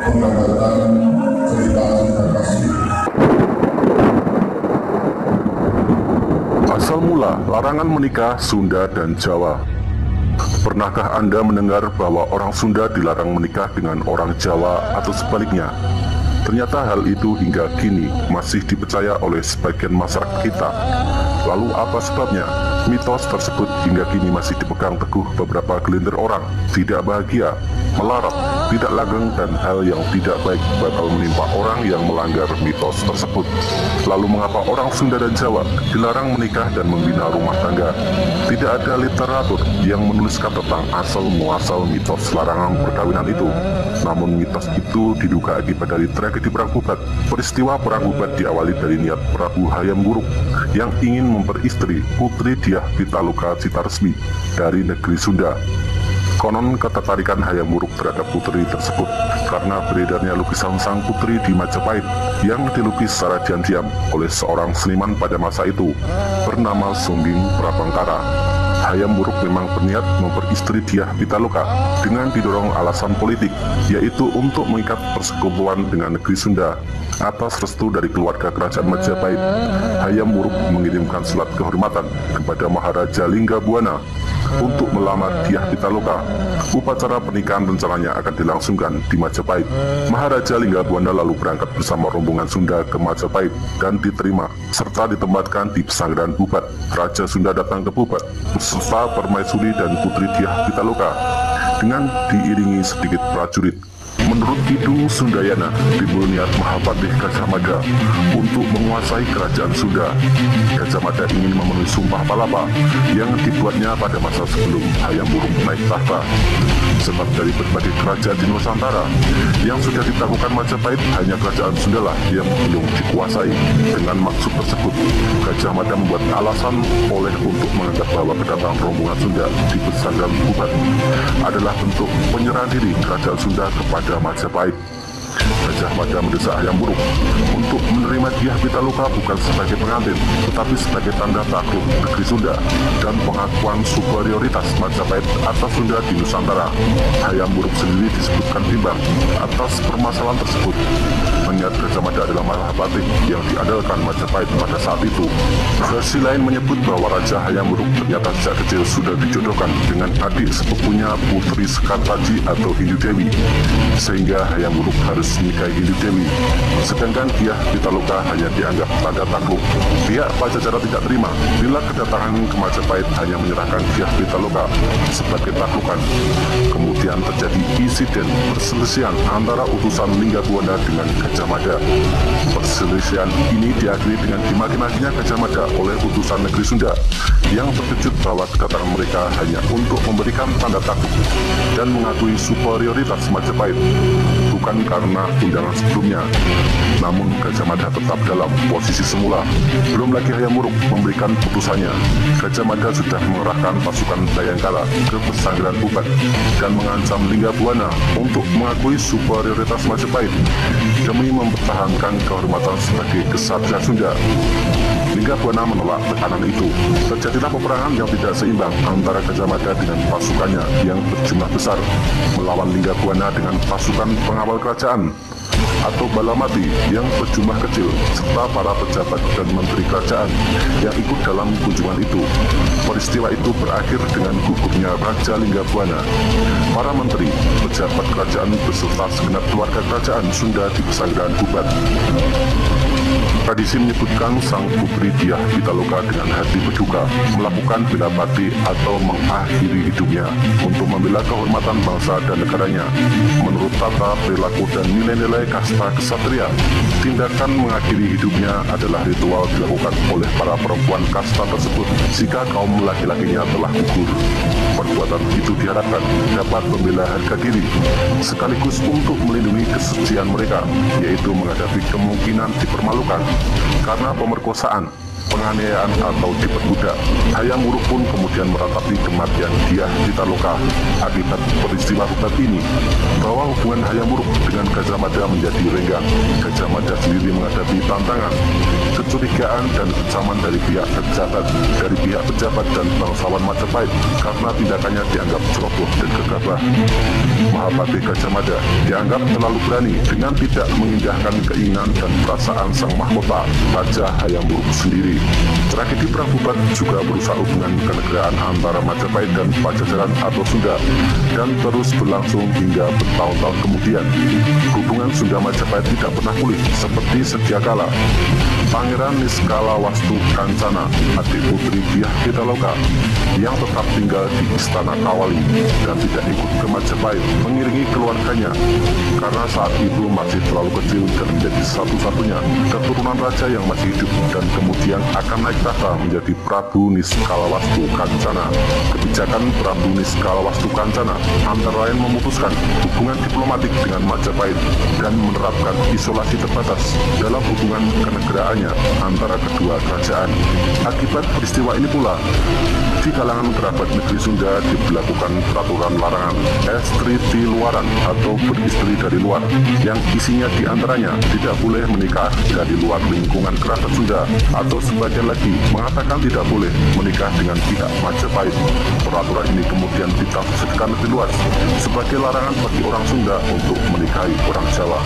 Pendapatan cerita-cerita kasih. Asal mula larangan menikah Sunda dan Jawa. Pernahkah Anda mendengar bahwa orang Sunda dilarang menikah dengan orang Jawa atau sebaliknya? Ternyata hal itu hingga kini masih dipercaya oleh sebagian masyarakat kita. Lalu apa sebabnya? Mitos tersebut hingga kini masih dipegang teguh beberapa gelintir orang. Tidak bahagia, melarat, tidak langgeng, dan hal yang tidak baik bakal menimpa orang yang melanggar mitos tersebut. Lalu mengapa orang Sunda dan Jawa dilarang menikah dan membina rumah tangga? Tidak ada literatur yang menuliskan tentang asal-muasal mitos larangan perkawinan itu. Namun mitos itu diduga akibat dari tragedi Perang Bubat. Peristiwa Perang Bubat diawali dari niat Prabu Hayam Wuruk yang ingin memperistri Putri Dyah Pitaloka Citaresmi dari negeri Sunda. Konon ketertarikan Hayam Wuruk terhadap putri tersebut karena beredarnya lukisan sang putri di Majapahit yang dilukis secara diam-diam oleh seorang seniman pada masa itu bernama Sumbing Prabangkara. Hayam Wuruk memang berniat memperistri Dyah Pitaloka dengan didorong alasan politik, yaitu untuk mengikat persekutuan dengan negeri Sunda. Atas restu dari keluarga kerajaan Majapahit, Hayam Wuruk mengirimkan surat kehormatan kepada Maharaja Linggabuana untuk melamar Dyah Pitaloka. Upacara pernikahan rencananya akan dilangsungkan di Majapahit. Maharaja Linggabuana lalu berangkat bersama rombongan Sunda ke Majapahit dan diterima serta ditempatkan di pesanggrahan Bubat. Raja Sunda datang ke Bubat beserta permaisuri dan putri Dyah Pitaloka dengan diiringi sedikit prajurit. Menurut Kidung Sundayana, timbul niat Mahapatih Gajah Mada untuk menguasai kerajaan Sunda. Gajah Mada ingin memenuhi sumpah palapa yang dibuatnya pada masa sebelum Hayam Wuruk naik tahta. Sebab dari berbagai kerajaan di Nusantara yang sudah ditaklukkan Majapahit, hanya kerajaan Sunda lah yang belum dikuasai. Dengan maksud tersebut, Gajah Mada membuat alasan oleh untuk menganggap bahwa kedatangan rombongan Sunda di pesanggrahan Bubat adalah bentuk penyerahan diri kerajaan Sunda kepada Majapahit. Gajah Mada mendesak Hayam Wuruk untuk menerima Dyah Pitaloka bukan sebagai pengantin, tetapi sebagai tanda takluk negeri Sunda dan pengakuan superioritas Majapahit atas Sunda di Nusantara. Hayam Wuruk sendiri disebutkan bimbang atas permasalahan tersebut. Mengingat Gajah Mada adalah Mahapatih yang diandalkan Majapahit pada saat itu. Versi lain menyebut bahwa Raja Hayam Wuruk ternyata sejak kecil sudah dijodohkan dengan adik sepupunya Putri Sekartaji atau Hindu Dewi, sehingga Hayam Wuruk harus menikahi Hindu Dewi, sedangkan Dyah Pitaloka hanya dianggap tanda takluk. Pihak Pajajaran tidak terima bila kedatangan ke Majapahit hanya menyerahkan Dyah Pitaloka sebagai taklukan. Kemudian terjadi insiden perselisihan antara utusan Linggabuana dengan Gajah Mada. Perselisihan ini diakhiri dengan dimaki-makinya Gajah Mada oleh utusan negeri Sunda yang terkejut bahwa kedatangan mereka hanya untuk memberikan tanda takluk dan mengakui superioritas Majapahit, bukan karena undangan sebelumnya. Namun Gajah Mada tetap dalam posisi semula. Belum lagi Hayam Wuruk memberikan putusannya, Gajah Mada sudah mengerahkan pasukan Bayangkara ke pesanggrahan Bubat dan mengancam Linggabuana untuk mengakui superioritas Majapahit demi mempertahankan kehormatan sebagai kesatria Sunda. Linggabuana menolak tekanan itu. Terjadilah peperangan yang tidak seimbang antara Gajah Mada dengan pasukannya yang berjumlah besar melawan Linggabuana dengan pasukan pengawal kerajaan atau Balamati yang berjumlah kecil, serta para pejabat dan menteri kerajaan yang ikut dalam kunjungan itu. Peristiwa itu berakhir dengan gugurnya Raja Linggabuana. Para menteri, pejabat kerajaan beserta segenap keluarga kerajaan Sunda di pesanggrahan Bubat. Tradisi menyebutkan sang putri Dyah Pitaloka dengan hati berduka melakukan bela bakti atau mengakhiri hidupnya untuk membela kehormatan bangsa dan negaranya. Menurut tata perilaku dan nilai-nilai kasta kesatria, tindakan mengakhiri hidupnya adalah ritual dilakukan oleh para perempuan kasta tersebut jika kaum laki-lakinya telah gugur. Perbuatan itu diharapkan dapat membela harga diri sekaligus untuk melindungi kesucian mereka, yaitu menghadapi kemungkinan dipermalukan karena pemerkosaan penganiayaan atau diperbudak. Hayam Wuruk pun kemudian meratapi kematian Dyah Pitaloka. Akibat peristiwa hebat ini, bahwa hubungan Hayam Wuruk dengan Gajah Mada menjadi renggang. Gajah Mada sendiri menghadapi tantangan, kecurigaan dan kecaman dari pihak pejabat dan bangsawan Majapahit karena tindakannya dianggap ceroboh dan gegabah. Mahapatih Gajah Mada dianggap terlalu berani dengan tidak mengindahkan keinginan dan perasaan sang mahkota, Raja Hayam Wuruk sendiri. Tragedi Perang Bubat juga merusak hubungan kenegaraan antara Majapahit dan Pajajaran atau Sunda dan terus berlangsung hingga bertahun-tahun kemudian. Hubungan Sunda Majapahit tidak pernah pulih seperti sedia kala. Pangeran Niskalawastu Kancana, adik putri Dyah Pitaloka, yang tetap tinggal di Istana Kawali dan tidak ikut ke Majapahit, mengiringi keluarganya karena saat itu masih terlalu kecil dan menjadi satu-satunya keturunan raja yang masih hidup dan kemudian akan naik tahta menjadi Prabu Niskalawastu Kancana. Kebijakan Prabu Niskalawastu Kancana antara lain memutuskan hubungan diplomatik dengan Majapahit dan menerapkan isolasi terbatas dalam hubungan kenegaraannya antara kedua kerajaan. Akibat peristiwa ini pula, di kalangan kerabat negeri Sunda diberlakukan peraturan larangan estri di luaran atau beristri dari luar, yang isinya diantaranya tidak boleh menikah dari luar lingkungan kerabat Sunda, atau sebagian lagi mengatakan tidak boleh menikah dengan pihak Majapahit. Peraturan ini kemudian ditafsirkan lebih luas sebagai larangan bagi orang Sunda untuk menikahi orang Jawa.